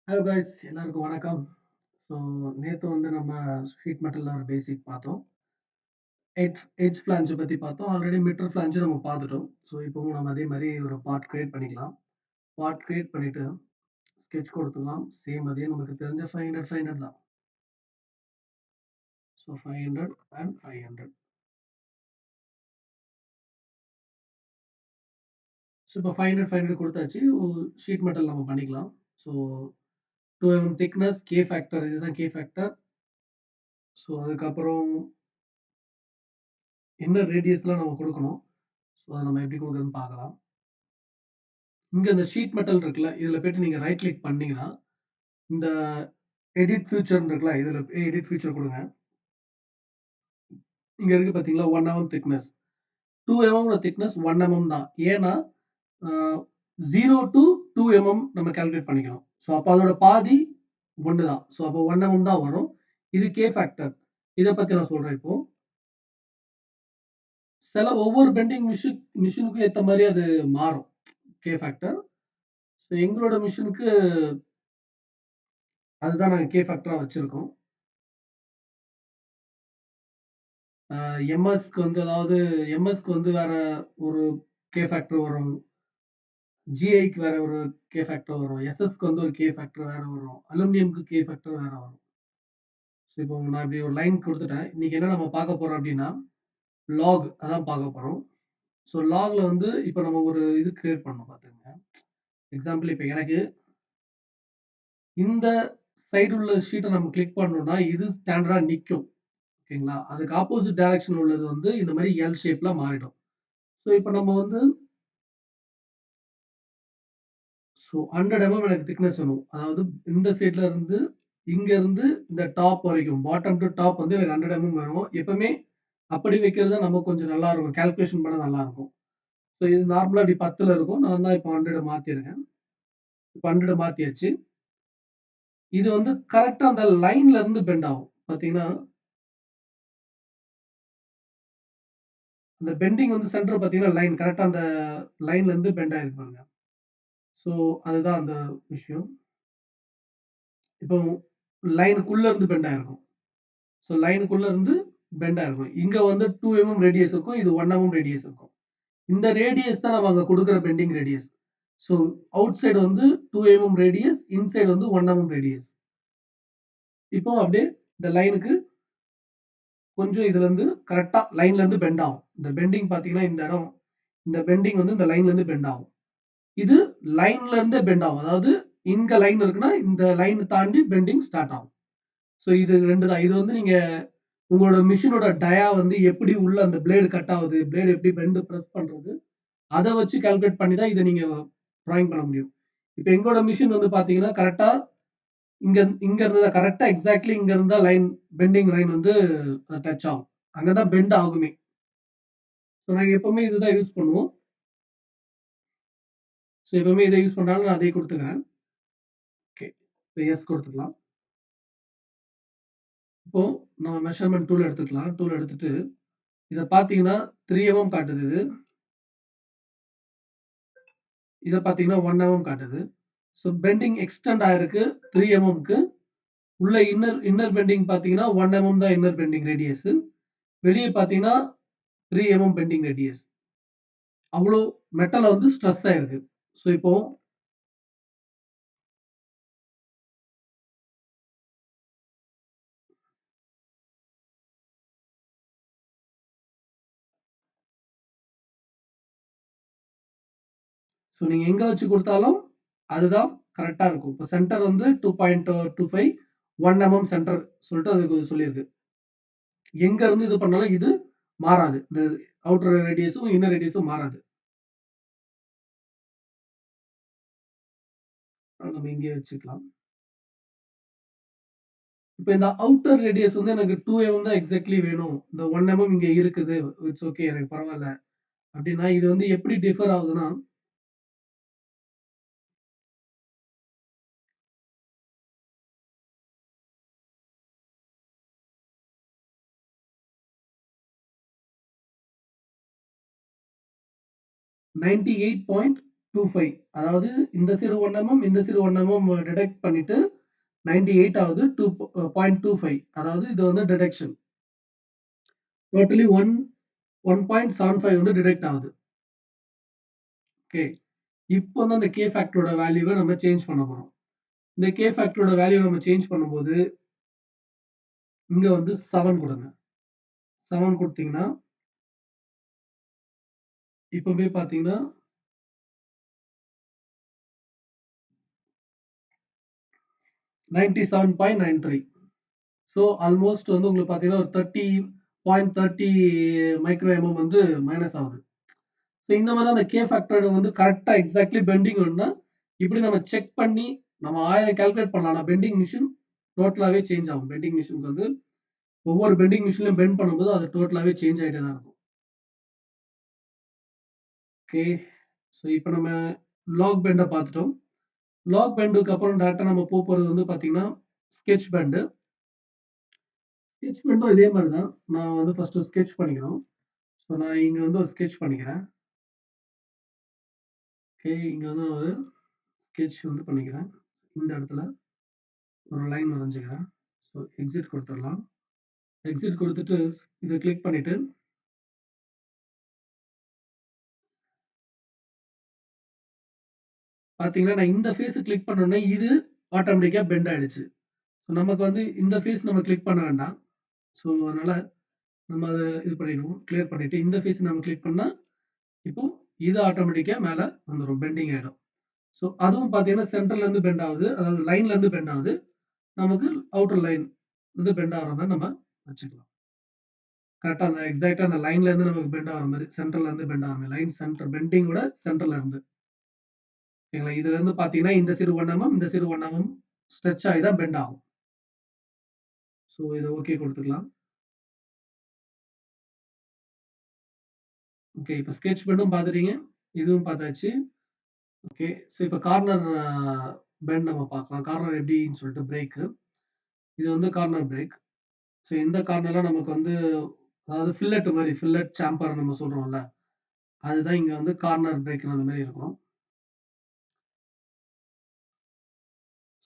Hello guys, எல்லாருக்கும் வணக்கம். So நேற்று வந்து நம்ம ஷீட் மெட்டலில் ஒரு பேசிக் பார்த்தோம். எட்ஜ் ஃப்ளான்ஜை பற்றி பார்த்தோம். ஆல்ரெடி மீட்டர் ஃப்ளான்ஜும் நம்ம பார்த்துட்டோம். ஸோ இப்போவும் நம்ம அதே மாதிரி ஒரு பார்ட் கிரியேட் பண்ணிக்கலாம். பார்ட் கிரியேட் பண்ணிவிட்டு ஸ்கெட்ச் கொடுத்துக்கலாம். சேம் அதே நமக்கு தெரிஞ்ச 500 தான். So 500 and 500. ஸோ இப்போ 500 கொடுத்தாச்சு. ஷீட் மெட்டல் நம்ம பண்ணிக்கலாம். So 2 mm thickness, K factor, இதுதான் கே ஃபேக்டர். ஸோ அதுக்கப்புறம் என்ன ரேடியஸ்லாம் நம்ம கொடுக்கணும். ஸோ அதை நம்ம எப்படி கொடுக்குறதுன்னு பார்க்கலாம். இங்க இந்த ஷீட் மெட்டல் இருக்குல்ல, இதுல போயிட்டு நீங்க ரைட் கிளிக் பண்ணீங்கன்னா, இந்த எடிட் ஃபியூச்சர்ன்னு இருக்குல்ல, இதுல எடிட் ஃபியூச்சர் கொடுங்க. இங்க இருக்கு பாத்தீங்களா, 1 mm thickness. 2 mm thickness 1 mm தான். ஏன்னா 0 to 2 mm நம்ம கால்குலேட் பண்ணிக்கணும். ஸோ அப்போ அதோட பாதி ஒன்று தான். ஸோ அப்போ 1 mm தான் வரும். இது கே ஃபேக்டர். இதை பத்தி நான் சொல்றேன் இப்போ. ஒவ்வொரு பெண்டிங் மிஷினுக்கும் ஏற்ற மாதிரி அது மாறும், கே ஃபேக்டர். ஸோ எங்களோட மிஷினுக்கு அதுதான் நாங்கள் கே ஃபேக்டரா வச்சிருக்கோம். எம்எஸ்க்கு வந்து அதாவது எம்எஸ்க்கு வந்து வேற ஒரு கே ஃபேக்டர் வரும். ஜிஐக்கு வேற ஒரு கே ஃபேக்டர் வரும். எஸ்எஸ்க்கு வந்து ஒரு கே ஃபேக்டர் வேற வரும். அலுமினியம்க்கு கே ஃபேக்டர் வேற வரும். ஸோ இப்போ நான் இப்படி ஒரு லைன் கொடுத்துட்டேன். இன்னைக்கு என்ன நம்ம பார்க்க போறோம் அப்படின்னா, லாக் அதான் பார்க்க போறோம். ஸோ லாக்ல வந்து இப்போ நம்ம ஒரு இது கிரியேட் பண்ணோம் பார்த்துங்க. எக்ஸாம்பிள் இப்போ எனக்கு இந்த சைடு உள்ள ஷீட்டை நம்ம கிளிக் பண்ணோம்னா இது ஸ்டாண்டர்டா நிற்கும். ஓகேங்களா? அதுக்கு ஆப்போசிட் டைரக்ஷன் உள்ளது வந்து இந்த மாதிரி எல் ஷேப்ல மாறிடும். ஸோ இப்போ நம்ம வந்து 100 mm எனக்கு திக்னஸ் வேணும். அதாவது இந்த சைட்ல இருந்து இங்க இருந்து இந்த டாப் வரைக்கும், பாட்டம் டு டாப் வந்து எனக்கு 100 mm வேணும். எப்பவுமே அப்படி வைக்கிறது தான் நமக்கு கொஞ்சம் நல்லா இருக்கும். கால்குலேஷன் பண்ண நல்லா இருக்கும். ஸோ இது நார்மலா இப்படி 10ல இருக்கும். நான் தான் இப்போ 100 மாத்திருக்கேன். இப்போ 100 மாத்தியாச்சு. இது வந்து கரெக்டா அந்த லைன்ல இருந்து பெண்ட் ஆகும். பாத்தீங்கன்னா, அந்த பெண்டிங் வந்து சென்டர் பாத்தீங்கன்னா லைன் கரெக்டா அந்த லைன்ல இருந்து பெண்ட் ஆயிருக்கு பாருங்க. ஸோ அதுதான் அந்த விஷயம். இப்போ லைனுக்குள்ள இருந்து பெண்ட் ஆயிருக்கும். ஸோ லைனுக்குள்ள இருந்து பெண்ட் ஆயிருக்கும். இங்க வந்து 2 mm ரேடியஸ் இருக்கும். இது 1 mm ரேடியஸ் இருக்கும். இந்த ரேடியஸ் தான் நம்ம அங்க கொடுக்குற bending radius. So outside வந்து 2 mm ரேடியஸ், இன்சைடு வந்து 1 mm ரேடியஸ். இப்போ அப்படியே இந்த லைனுக்கு கொஞ்சம் இதுல இருந்து கரெக்டா லைன்ல இருந்து பெண்ட் ஆகும். இந்த பெண்டிங் பாத்தீங்கன்னா இந்த இடம், இந்த பெண்டிங் வந்து இந்த லைன்ல இருந்து பெண்ட் ஆகும். இது லைன்ல இருந்தே பெண்ட் ஆகும். அதாவது இங்க லைன் இருக்குன்னா இந்த லைன் தாண்டி பெண்டிங் ஸ்டார்ட் ஆகும். ஸோ இது 2 தான். இது வந்து நீங்க உங்களோட மிஷினோட டயா வந்து எப்படி உள்ள அந்த பிளேடு கட் ஆகுது, பிளேடு எப்படி பெண்ட் பிரஸ் பண்றது, அதை வச்சு கால்குலேட் பண்ணி தான் இதை நீங்க டிராயிங் பண்ண முடியும். இப்போ எங்களோட மிஷின் வந்து பாத்தீங்கன்னா கரெக்டா இங்க இங்க இருந்தா கரெக்டா எக்ஸாக்ட்லி இங்க இருந்தா லைன் பெண்டிங் லைன் வந்து டச் ஆகும். அங்கதான் பெண்ட் ஆகுமே. ஸோ நாங்க எப்பவுமே இதுதான் யூஸ் பண்ணுவோம். ஸோ எப்பவுமே இதை யூஸ் பண்றாங்க, நான் அதே கொடுத்துக்கிறேன். ஓகே, எஸ் கொடுத்துக்கலாம். இப்போ நம்ம மெஷர்மெண்ட் டூல் எடுத்துக்கலாம். டூல் எடுத்துட்டு இதை பாத்தீங்கன்னா 3 mm காட்டுது. இதை பாத்தீங்கன்னா 1 mm காட்டுது. ஸோ பெண்டிங் எக்ஸ்டெண்ட் ஆயிருக்கு 3 mmக்கு. உள்ள இன்னர் பெண்டிங் பாத்தீங்கன்னா 1 mm தான் இன்னர் பெண்டிங் ரேடியஸ். வெளியே பாத்தீங்கன்னா 3 mm பெண்டிங் ரேடியஸ். அவ்வளோ மெட்டல் வந்து ஸ்ட்ரெஸ் ஆயிருக்கு. ஸோ இப்போ நீங்க எங்க வச்சு கொடுத்தாலும் அதுதான் கரெக்டா இருக்கும். இப்போ சென்டர் வந்து 2.25 1 mm சென்டர் சொல்லிட்டு அதுக்கு சொல்லியிருக்கு. எங்க இருந்து இது பண்ணாலும் இது மாறாது. இந்த அவுட்டர் ரேடியஸும் இன்னர் ரேடியஸும் மாறாது. நம்ம இங்கே வச்சுக்கலாம். இப்போ இந்த அவுட்டர் ரேடியஸ் வந்து எனக்கு 2 mm தான் எக்ஸாக்ட்லி வேணும். இந்த 1 mm இங்க இருக்குது. இட்ஸ் ஓகே, எனக்கு பரவாயில்ல. அப்படின்னா இது வந்து எப்படி டிஃபர் ஆகுதுன்னா, 25 அதாவது இந்த சைடு 1 இந்த சைடு 1 டிடெக்ட் பண்ணிட்டு 98 ஆகுது 2.25 அதாவது இது வந்து டிடெக்ஷன். டோட்டலி 1.75 வந்து டிடெக்ட் ஆகுது. ஓகே. இப்போ வந்து அந்த கே ஃபேக்டரோட வேல்யூவை நம்ம சேஞ்ச் பண்ண போறோம். இந்த கே ஃபேக்டரோட வேல்யூ நம்ம சேஞ்ச் பண்ணும்போது இங்க வந்து 7 கொடுங்க. 7 கொடுத்தீங்கன்னா இப்போ போய் பார்த்தீங்கன்னா 97.93. ஸோ ஆல்மோஸ்ட் வந்து உங்களுக்கு பார்த்தீங்கன்னா ஒரு 30.30 மைக்ரோ எம்எம் வந்து மைனஸ் ஆகுது. ஸோ இந்த மாதிரி தான் அந்த கே ஃபேக்டர் வந்து கரெக்டாக எக்ஸாக்ட்லி பெண்டிங் வேணும்னா இப்படி நம்ம செக் பண்ணி நம்ம 1000 கால்குலேட் பண்ணலாம். ஆனால் பெண்டிங் மிஷின் டோட்டலாகவே சேஞ்ச் ஆகும். பெண்டிங் மிஷினுக்கு வந்து ஒவ்வொரு பெண்டிங் மிஷின்லையும் பெண்ட் பண்ணும்போது அது டோட்டலாகவே சேஞ்ச் ஆகிட்டே தான் இருக்கும். ஓகே. ஸோ இப்போ நம்ம லாக் பெண்டை பார்த்துட்டோம். லாக் பெண்டுக்கு அப்புறம் டேரக்டாக நம்ம போகிறது வந்து பார்த்தீங்கன்னா ஸ்கெட்ச் பெண்டு. ஸ்கெட்ச் பெண்டும் இதே மாதிரி தான். நான் வந்து ஃபர்ஸ்ட் ஸ்கெட்ச் பண்ணிக்கிறோம். ஸோ நான் இங்க வந்து ஒரு ஸ்கெட்ச் பண்ணிக்கிறேன். ஓகே. இங்க வந்து ஒரு ஸ்கெட்ச் வந்து பண்ணிக்கிறேன். இந்த இடத்துல ஒரு லைன் வரைஞ்சுக்கிறேன். ஸோ எக்ஸிட் கொடுத்துடலாம். எக்ஸிட் கொடுத்துட்டு இதை கிளிக் பண்ணிட்டு பார்த்தீங்கன்னா நான் இந்த ஃபேஸ் கிளிக் பண்ணோன்னே இது ஆட்டோமேட்டிக்கா பெண்ட் ஆயிடுச்சு. ஸோ நமக்கு வந்து இந்த ஃபேஸ் நம்ம கிளிக் பண்ண வேண்டாம். ஸோ அதனால நம்ம அதை இது பண்ணிடுவோம். கிளியர் பண்ணிட்டு இந்த ஃபேஸ் நம்ம கிளிக் பண்ணா இப்போ இது ஆட்டோமேட்டிக்கா மேல வந்துரும். பெண்டிங் ஆயிடும். ஸோ அதுவும் பார்த்தீங்கன்னா சென்டர்ல இருந்து பெண்ட் ஆகுது. அதாவது லைன்ல இருந்து பெண்ட் ஆகுது. நமக்கு அவுட்டர் லைன் வந்து பெண்ட் ஆகுற மாதிரி நம்ம வச்சுக்கலாம். கரெக்ட்டா அந்த எக்ஸாக்ட்டா அந்த லைன்ல இருந்து நமக்கு பெண்ட் ஆகுற மாதிரி சென்டர்ல இருந்து பெண்ட் ஆகுற மாதிரி லைன் சென்டர் பெண்டிங்கோட சென்டர்ல இருந்து. ஓகேங்களா? இதுல இருந்து பார்த்தீங்கன்னா இந்த சைடு 1 இந்த சைடு 1 ஸ்ட்ரெச் ஆகி தான் பெண்ட் ஆகும். ஸோ இத ஓகே குடுத்துக்கலாம். ஓகே. இப்ப ஸ்கெட்ச் பெண்டும் பார்த்துட்டீங்க. இதுவும் பார்த்தாச்சு. ஓகே. ஸோ இப்ப கார்னர் பெண்ட் நம்ம பார்க்கலாம். கார்னர் எப்படின்னு சொல்லிட்டு பிரேக்கு. இது வந்து கார்னர் பிரேக். ஸோ இந்த கார்னர்ல நமக்கு வந்து அதாவது ஃபில்லெட் மாரி ஃபில்லெட் சேம்பர் நம்ம சொல்றோம்ல. அதுதான் இங்க வந்து கார்னர் பிரேக்ன்னு அந்த மாரி இருக்கும்.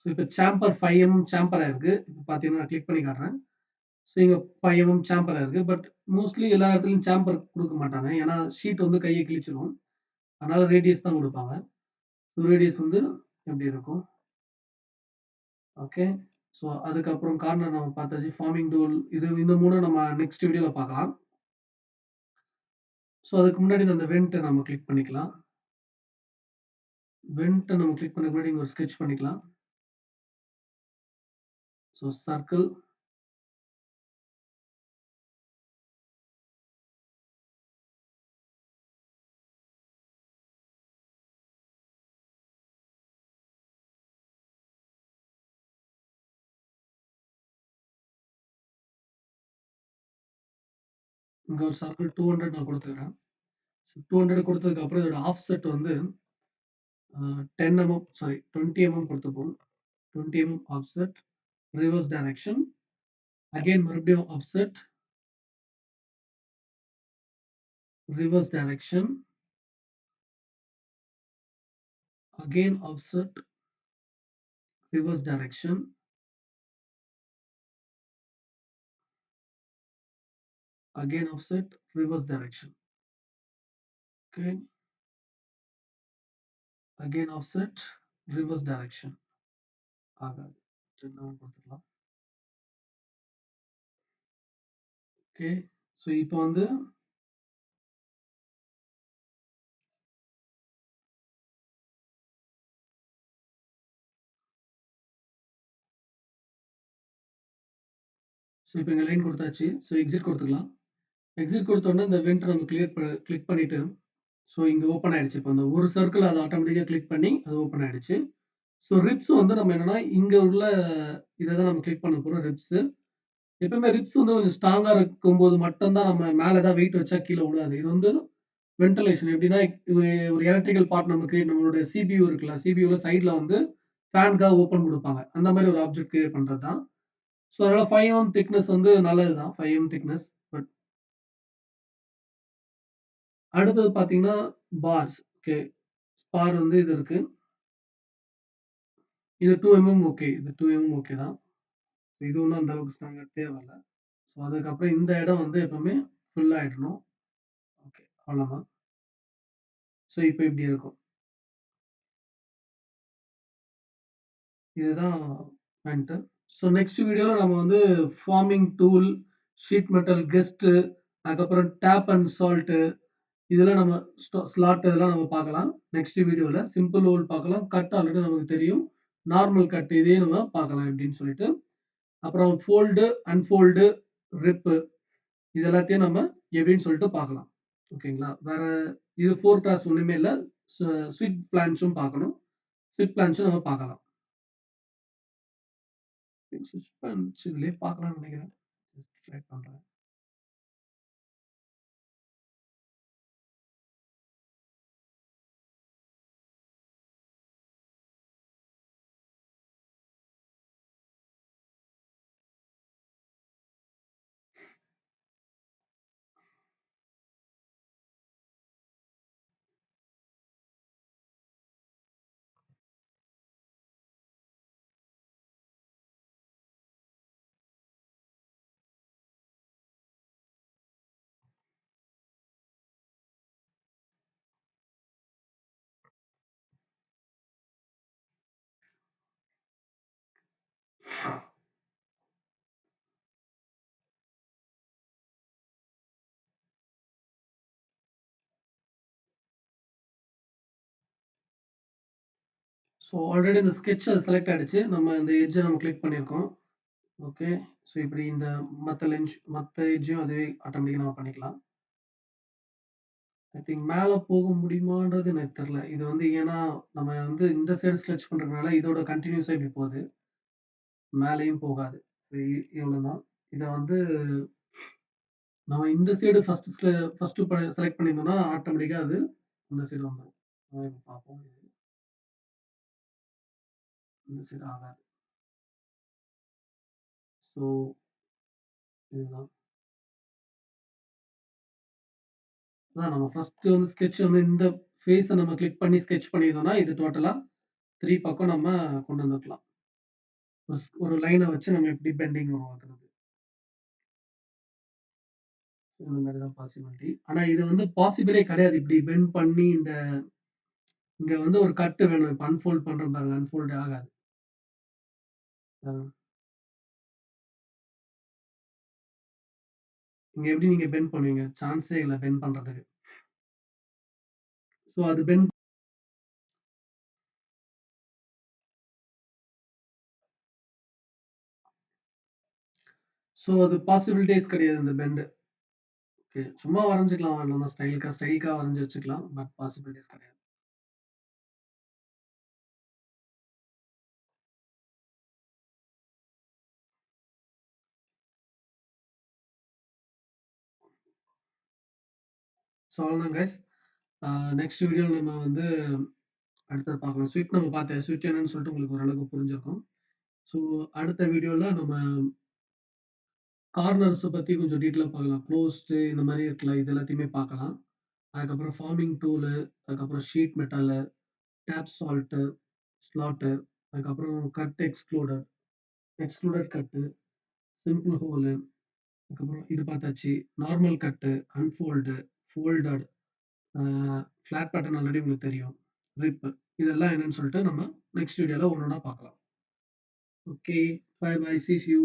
ஸோ இப்ப சேம்பர் 5 சேம்பரா இருக்கு. இப்ப பார்த்தீங்கன்னா நான் கிளிக் பண்ணி காட்டுறேன். ஸோ இங்க 5 சேம்பரா இருக்கு. பட் மோஸ்ட்லி எல்லா இடத்துலயும் சேம்பர் குடுக்க மாட்டாங்க. ஏன்னா ஷீட் வந்து கைய கிழிச்சிரும். அதனால ரேடியஸ் தான் குடுப்பாங்க. ஸோ ரேடியஸ் வந்து எப்படி இருக்கும்? ஓகே. ஸோ அதுக்கப்புறம் கார்னர் நம்ம பார்த்தாச்சு. ஃபார்மிங் டூல் இந்த 3ம் நம்ம நெக்ஸ்ட் வீடியோல பார்க்கலாம். ஸோ அதுக்கு முன்னாடி அந்த வென்ட்ட நம்ம கிளிக் பண்ணிக்கலாம். வென்ட்ட நம்ம கிளிக் பண்ணதுக்கு முன்னாடி இங்க ஒரு ஸ்கெட்ச் பண்ணிக்கலாம். So circle. இங்க ஒரு சர்க்கிள் 200 நான் குடுத்துக்கிறேன். ஸோ 200 குடுத்ததுக்கு அப்புறம் இதோட ஆஃப்செட் வந்து 10 சாரி 20 குடுத்துப்போம். 20 ஆஃப்செட், ரிவர்ஸ் டைரக்ஷன். அகைன் மறுபடியும் offset, reverse direction. Again offset, reverse direction. Again offset, reverse direction. Okay. Again offset, reverse direction. ஆகாது. கொடுத்துக்கலாம். ஓகே. ஸோ இப்போ வந்து ஸோ இப்போ இங்க லைன் கொடுத்தாச்சு. ஸோ எக்ஸிட் கொடுத்துக்கலாம். எக்ஸிட் கொடுத்த உடனே இந்த வெண்ட் நம்ம கிளிக் பண்ணிட்டு ஸோ இங்க ஓப்பன் ஆயிடுச்சு. இப்போ அந்த ஒரு சர்க்கிள் அது ஆட்டோமேட்டிக்கா கிளிக் பண்ணி அது ஓப்பன் ஆயிடுச்சு. ஸோ ரிப்ஸ் வந்து நம்ம என்னன்னா இங்க உள்ள இத தான் நம்ம கிளிக் பண்ண போறோம் ரிப்ஸ். எப்பவுமே ரிப்ஸ் வந்து கொஞ்சம் ஸ்ட்ராங்கா இருக்கும்போது மட்டும் தான் நம்ம மேல ஏதாவது வெயிட் வச்சா கீழ விழாது. இது வந்து வென்டிலேஷன் எப்படின்னா ஒரு எலக்ட்ரிக்கல் பார்ட் நம்ம கிரியேட் நம்மளோட சிபியூ இருக்குல்ல, சிபியூல சைட்ல வந்து ஃபேனுக்காக ஓப்பன் குடுப்பாங்க. அந்த மாரி ஒரு ஆப்ஜெக்ட் கிரியேட் பண்றது தான். ஸோ அதனால 5 திக்னெஸ் வந்து நல்லது தான். 5 திக்னெஸ். பட் அடுத்தது பார்த்தீங்கன்னா, பார்ஸ். ஓகே. ஸ்பார் வந்து இது இருக்கு. இது 2 ஓகே. இது 2 ஓகே தான். இது ஒண்ணும் அந்த அளவுக்கு ஸ்ட்ராங்கா தேவையில்ல. ஸோ அதுக்கப்புறம் இந்த இடம் வந்து எப்பவுமே ஃபில் ஆயிடணும். ஓகே. அவ்வளோதான். ஸோ இப்ப இப்படி இருக்கும். இதுதான் பாயிண்ட். ஸோ நெக்ஸ்ட் வீடியோல நம்ம வந்து forming tool, sheet metal gusset, அதுக்கப்புறம் டேப் அண்ட் சால்ட் இதெல்லாம் நம்ம ஸ்லாட் இதெல்லாம் நம்ம பார்க்கலாம். நெக்ஸ்ட் வீடியோல சிம்பிள் ஹோல் பார்க்கலாம். கட் ஆல்ரெடி நமக்கு தெரியும். நார்மல் கட் இதையும் நம்ம பார்க்கலாம் எப்படின்னு சொல்லிட்டு. அப்புறம் ஃபோல்டு, அன்ஃபோல்டு, ரிப் இது எல்லாத்தையும் நம்ம எப்படின்னு சொல்லிட்டு பார்க்கலாம். ஓகேங்களா? வேற இது 4 கிளாஸ் ஒண்ணுமே இல்ல. ஸ்விட் பிளான்ஸும் பார்க்கணும். ஸ்விட் பிளான்ஸும் நம்ம பார்க்கலாம். ஸ்விட்ச் பிளான்ஸ் இதுலயே பார்க்கலாம்னு நினைக்கிறேன். ஜஸ்ட் ட்ரை பண்றேன். ஸோ ஆல்ரெடி இந்த ஸ்கெட்ச் செலக்ட் ஆயிடுச்சு. நம்ம இந்த எட்ஜை நம்ம கிளிக் பண்ணியிருக்கோம். ஓகே. ஸோ இப்படி இந்த மத்த எட்ஜையும் அதுவே ஆட்டோமேட்டிக்கா நம்ம பண்ணிக்கலாம். ஐ திங்க் மேல போக முடியுமான்றது எனக்கு தெரியல. இது வந்து ஏன்னா நம்ம வந்து இந்த சைடு ஸ்ட்ரெச் பண்றதுனால இதோட கன்டினியூஸா இப்படி போகுது. மேலேயும் போகாது. ஸோ இவ்வளவுதான். இத வந்து நம்ம இந்த சைடு ஃபர்ஸ்ட் செலக்ட் பண்ணியிருந்தோம்னா ஆட்டோமேட்டிக்கா அது இந்த சைடு வந்துரும். இப்ப பார்ப்போம். இந்த சைடு ஆகாது. ஸோ இதுதான். அதான் நம்ம ஃபர்ஸ்ட் வந்து ஸ்கெட்ச் வந்து இந்த ஃபேஸ நம்ம கிளிக் பண்ணி ஸ்கெட்ச் பண்ணியிருந்தோம்னா, இது டோட்டலா 3 பக்கம் நம்ம கொண்டு வந்துக்கலாம். ஒரு லைன வச்சு நம்ம எப்படி பெண்டிங் உருவாக்குறது. இந்த மாரி தான் பாசிபிலிட்டி. ஆனா இது வந்து பாசிபிளே கிடையாது. இப்படி பெண்ட் பண்ணி இங்க வந்து ஒரு கட் வேணும். இப்ப அன்ஃபோல்ட் பண்றேன் பாருங்க. அன்ஃபோல்டே ஆகாது. அ இங்க எப்படி நீங்க பெண்ட் பண்ணுவீங்க? சான்ஸே இல்ல பெண்ட் பண்றதுக்கு. ஸோ அது பெண்ட் ஸோ அது பாசிபிலிட்டீஸ் கிடையாது இந்த பெண்ட். ஓகே. சும்மா வரைஞ்சுக்கலாம் அவ்வளவுதான். ஸ்டைல்க்கா வரைஞ்சு வச்சுக்கலாம். பட் பாசிபிலிட்டீஸ் கிடையாது. ஸோ அவ்வளவுதான் கைஸ். நெக்ஸ்ட் வீடியோல நம்ம வந்து அடுத்தது பார்க்கலாம். ஸ்விட் நம்ம பார்த்தேன். ஸ்விட் என்னன்னு சொல்லிட்டு உங்களுக்கு ஓரளவுக்கு புரிஞ்சிருக்கும். ஸோ அடுத்த வீடியோல நம்ம கார்னர்ஸ பத்தி கொஞ்சம் டீட்டெயிலா பார்க்கலாம். க்ளோஸ்டு இந்த மாரி இருக்குல்ல, இது எல்லாத்தையுமே பார்க்கலாம். அதுக்கப்புறம் ஃபார்மிங் டூலு, அதுக்கப்புறம் sheet metal, tab slot, slot, அதுக்கப்புறம் cut extruder, extruded cut, simple hole, அதுக்கப்புறம் இது பார்த்தாச்சு. Normal cut, unfold, folded, uh flat pattern already உங்களுக்கு தெரியும். ரிப் இதெல்லாம் என்னன்னு சொல்லிட்டு நம்ம நெக்ஸ்ட் வீடியோல ஒண்ணொண்ணா பார்க்கலாம். Okay. Bye bye. See you.